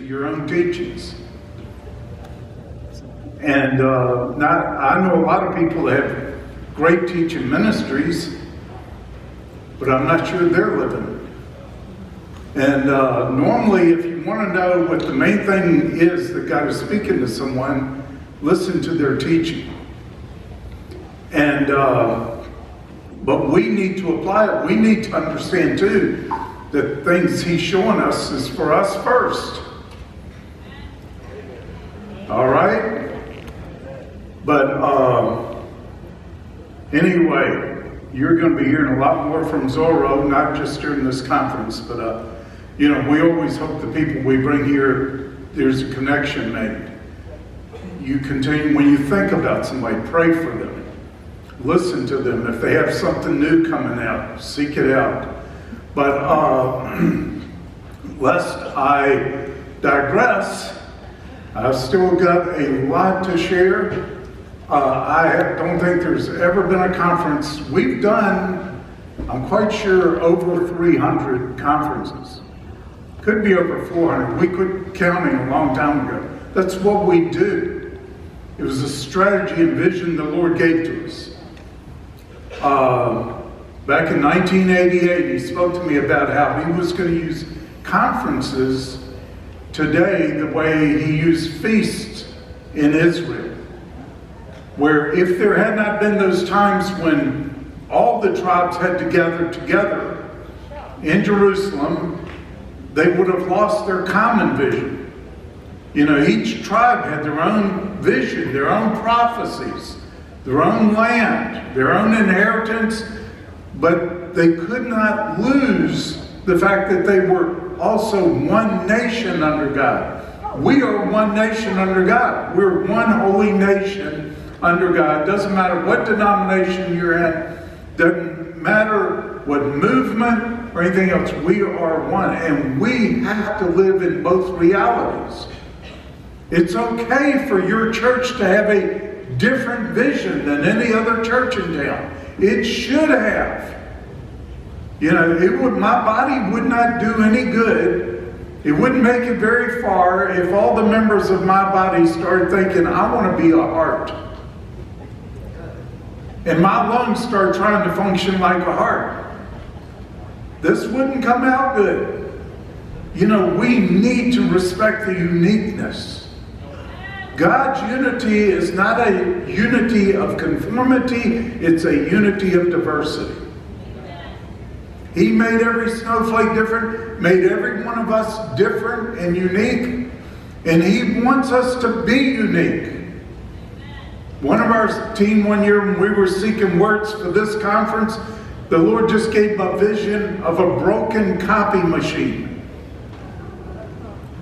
your own teachings. And I know a lot of people that have great teaching ministries, but I'm not sure they're living it. And normally, if you want to know what the main thing is that God is speaking to someone, listen to their teaching. And but we need to apply it. We need to understand too that things He's showing us is for us first. All right? But anyway, you're going to be hearing a lot more from Zorro, not just during this conference, but we always hope the people we bring here, there's a connection made. You continue, when you think about somebody, pray for them. Listen to them. If they have something new coming out, seek it out. But lest I digress, I've still got a lot to share. I don't think there's ever been a conference. We've done, I'm quite sure, over 300 conferences. Could be over 400. We quit counting a long time ago. That's what we do. It was a strategy and vision the Lord gave to us. Back in 1988, He spoke to me about how He was going to use conferences today the way He used feasts in Israel. Where if there had not been those times when all the tribes had to gather together in Jerusalem, they would have lost their common vision. Each tribe had their own vision, their own prophecies, their own land, their own inheritance, but they could not lose the fact that they were also one nation under God. We are one nation under God. We're one holy nation under God. Doesn't matter what denomination you're in, doesn't matter what movement or anything else, we are one, and we have to live in both realities. It's okay for your church to have a different vision than any other church in town. It should have. My body would not do any good. It wouldn't make it very far if all the members of my body started thinking, I want to be a heart. And my lungs start trying to function like a heart. This wouldn't come out good. We need to respect the uniqueness. God's unity is not a unity of conformity, it's a unity of diversity. He made every snowflake different, made every one of us different and unique, and He wants us to be unique. One of our team one year when we were seeking words for this conference, the Lord just gave a vision of a broken copy machine.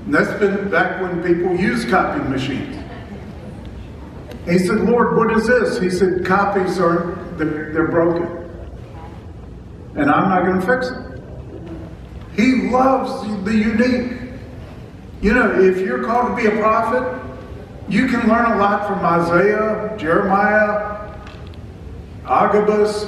And that's been back when people used copy machines. He said, Lord, what is this? He said, copies they're broken. And I'm not going to fix it. He loves the unique. If you're called to be a prophet, you can learn a lot from Isaiah, Jeremiah, Agabus,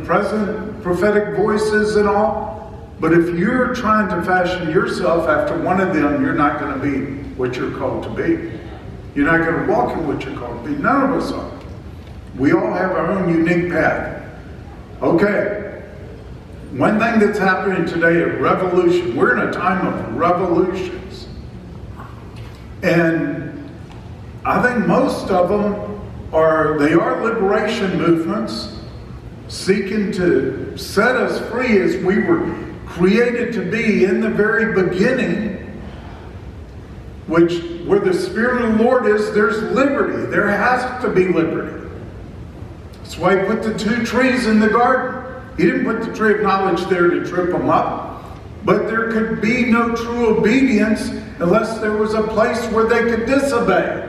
present prophetic voices and all. But if you're trying to fashion yourself after one of them, you're not going to be what you're called to be. You're not going to walk in what you're called to be. None of us are. We all have our own unique path. Okay. One thing that's happening today is revolution. We're in a time of revolutions. And I think most of them are liberation movements seeking to set us free as we were created to be in the very beginning, which where the Spirit of the Lord is, there's liberty. There has to be liberty. That's why He put the two trees in the garden. He didn't put the tree of knowledge there to trip them up. But there could be no true obedience unless there was a place where they could disobey.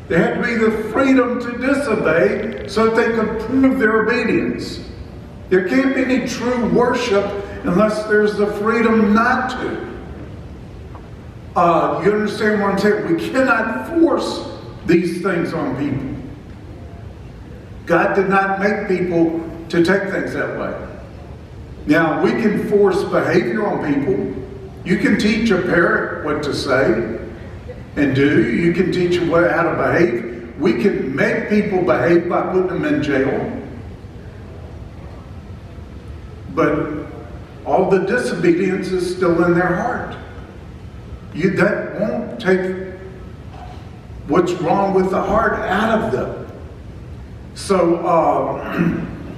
There had to be the freedom to disobey so that they could prove their obedience. There can't be any true worship unless there's the freedom not to. You understand what I'm saying? We cannot force these things on people. God did not make people to take things that way. Now, we can force behavior on people. You can teach a parrot what to say and do. You can teach them how to behave. We can make people behave by putting them in jail. But all the disobedience is still in their heart. That won't take what's wrong with the heart out of them. So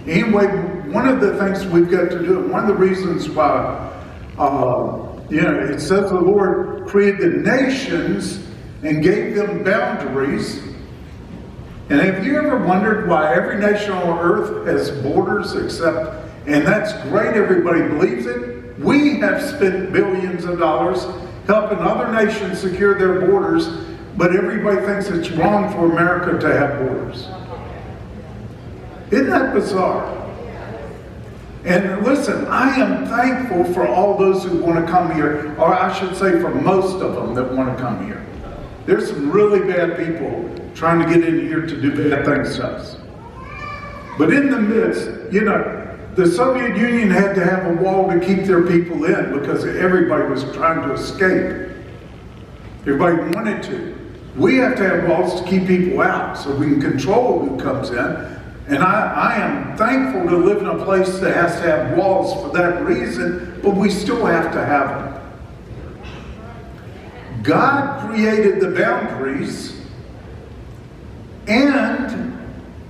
anyway, one of the things we've got to do, and one of the reasons why, it says the Lord created the nations and gave them boundaries. And have you ever wondered why every nation on earth has borders except, and that's great, everybody believes it. We have spent billions of dollars helping other nations secure their borders, but everybody thinks it's wrong for America to have borders. Isn't that bizarre? And listen, I am thankful for all those who want to come here, or I should say for most of them that want to come here. There's some really bad people trying to get in here to do bad things to us. But in the midst, the Soviet Union had to have a wall to keep their people in because everybody was trying to escape. Everybody wanted to. We have to have walls to keep people out so we can control who comes in. And I am thankful to live in a place that has to have walls for that reason, but we still have to have them. God created the boundaries, and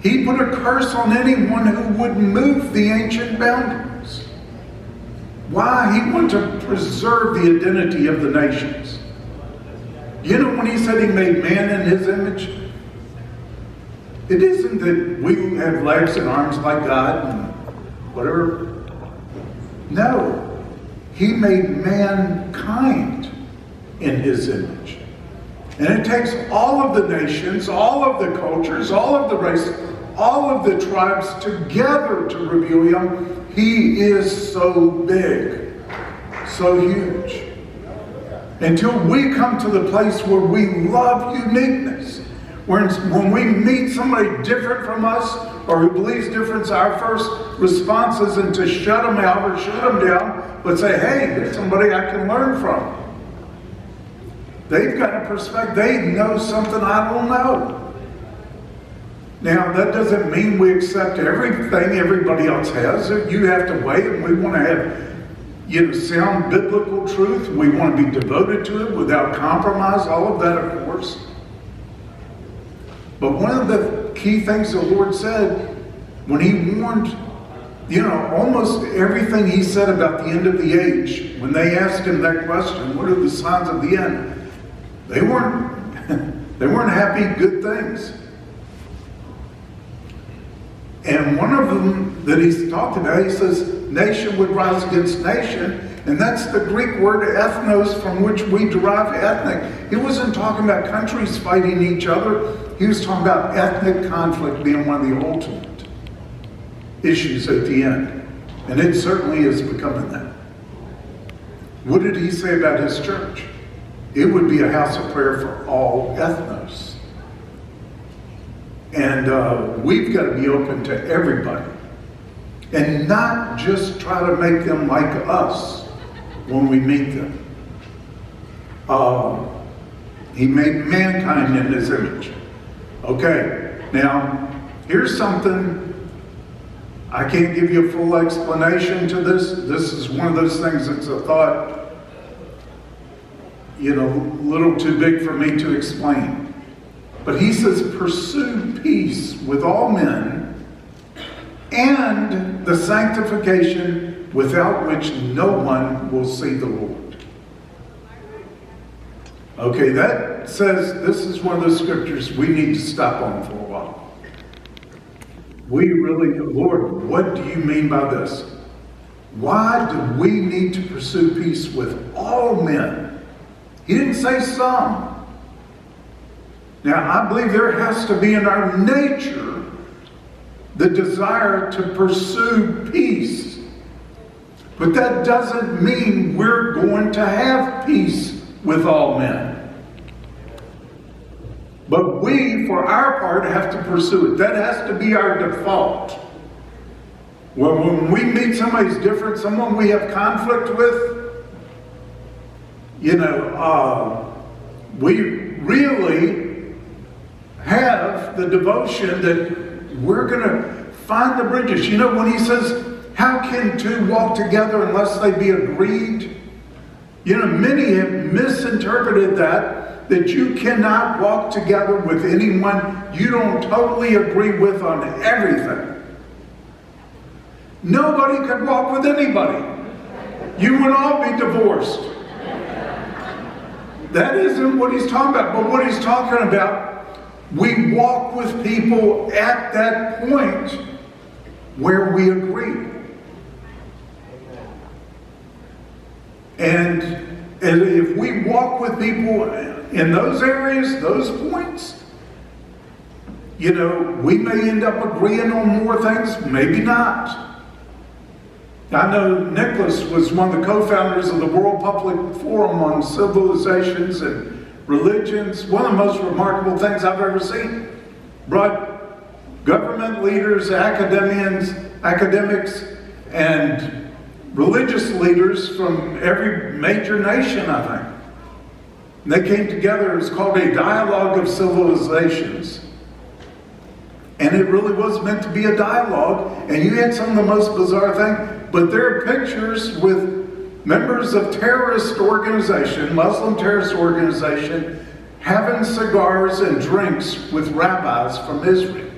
He put a curse on anyone who would move the ancient boundaries. Why? He wanted to preserve the identity of the nations. When He said He made man in His image, it isn't that we have legs and arms like God and whatever. No. He made mankind in His image. And it takes all of the nations, all of the cultures, all of the races, all of the tribes together to reveal Him. He is so big, so huge. Until we come to the place where we love uniqueness, when we meet somebody different from us or who believes different, our first response isn't to shut them out or shut them down, but say, hey, there's somebody I can learn from. They've got a perspective. They know something I don't know. Now, that doesn't mean we accept everything everybody else has. You have to wait, and we want to have sound biblical truth. We want to be devoted to it without compromise. All of that, of course. But one of the key things the Lord said when He warned, almost everything He said about the end of the age, when they asked Him that question, what are the signs of the end? They weren't happy, good things. And one of them that He's talked about, He says, nation would rise against nation. And that's the Greek word ethnos, from which we derive ethnic. He wasn't talking about countries fighting each other. He was talking about ethnic conflict being one of the ultimate issues at the end. And it certainly is becoming that. What did He say about His church? It would be a house of prayer for all ethnos. And we've got to be open to everybody. And not just try to make them like us when we meet them. He made mankind in His image. Okay, now, here's something, I can't give you a full explanation to this. This is one of those things that's a thought, a little too big for me to explain. But He says, pursue peace with all men and the sanctification without which no one will see the Lord. Okay, that says this is one of those scriptures we need to stop on for a while. We really, Lord, what do you mean by this? Why do we need to pursue peace with all men? He didn't say some. Now, I believe there has to be in our nature the desire to pursue peace. But that doesn't mean we're going to have peace with all men. But we, for our part, have to pursue it. That has to be our default. Well, when we meet somebody who's different, someone we have conflict with, we really have the devotion that we're going to find the bridges. When he says, how can two walk together unless they be agreed? Many have misinterpreted that you cannot walk together with anyone you don't totally agree with on everything. Nobody could walk with anybody. You would all be divorced. That isn't what he's talking about. But what he's talking about, we walk with people at that point where we agree. And if we walk with people in those areas, those points, we may end up agreeing on more things, maybe not. I know Nicholas was one of the co-founders of the World Public Forum on Civilizations and Religions. One of the most remarkable things I've ever seen. Brought government leaders, academics, and religious leaders from every major nation, I think. And they came together. It was called a Dialogue of Civilizations. And it really was meant to be a dialogue. And you had some of the most bizarre things. But there are pictures with members of terrorist organization, Muslim terrorist organization, having cigars and drinks with rabbis from Israel.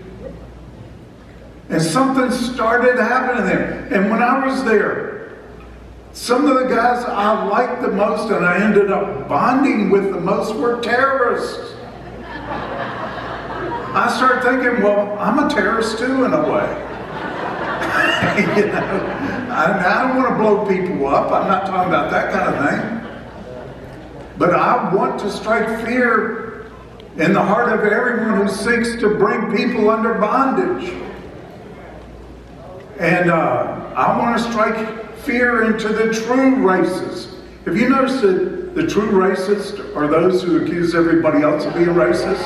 And something started happening there. And when I was there, some of the guys I liked the most and I ended up bonding with the most were terrorists. I started thinking, well, I'm a terrorist too in a way. I don't want to blow people up. I'm not talking about that kind of thing. But I want to strike fear in the heart of everyone who seeks to bring people under bondage. And I want to strike fear into the true racists. Have you noticed that the true racists are those who accuse everybody else of being racist?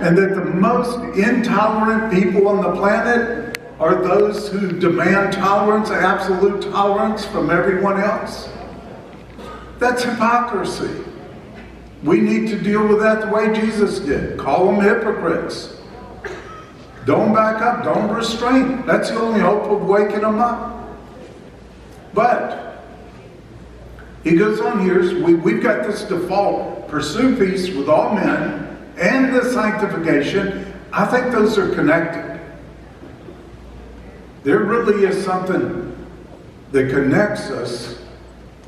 And that the most intolerant people on the planet are those who demand tolerance, absolute tolerance from everyone else? That's hypocrisy. We need to deal with that the way Jesus did. Call them hypocrites. Don't back up. Don't restrain. That's the only hope of waking them up. But he goes on here. We've got this default. Pursue peace with all men and the sanctification. I think those are connected. There really is something that connects us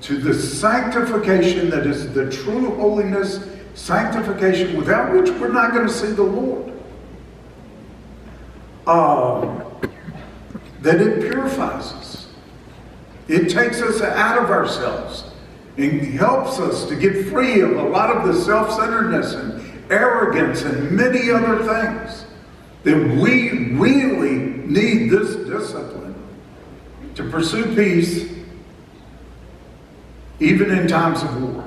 to the sanctification that is the true holiness, sanctification without which we're not going to see the Lord. That it purifies us. It takes us out of ourselves and helps us to get free of a lot of the self-centeredness and arrogance and many other things. That we really need this discipline to pursue peace even in times of war.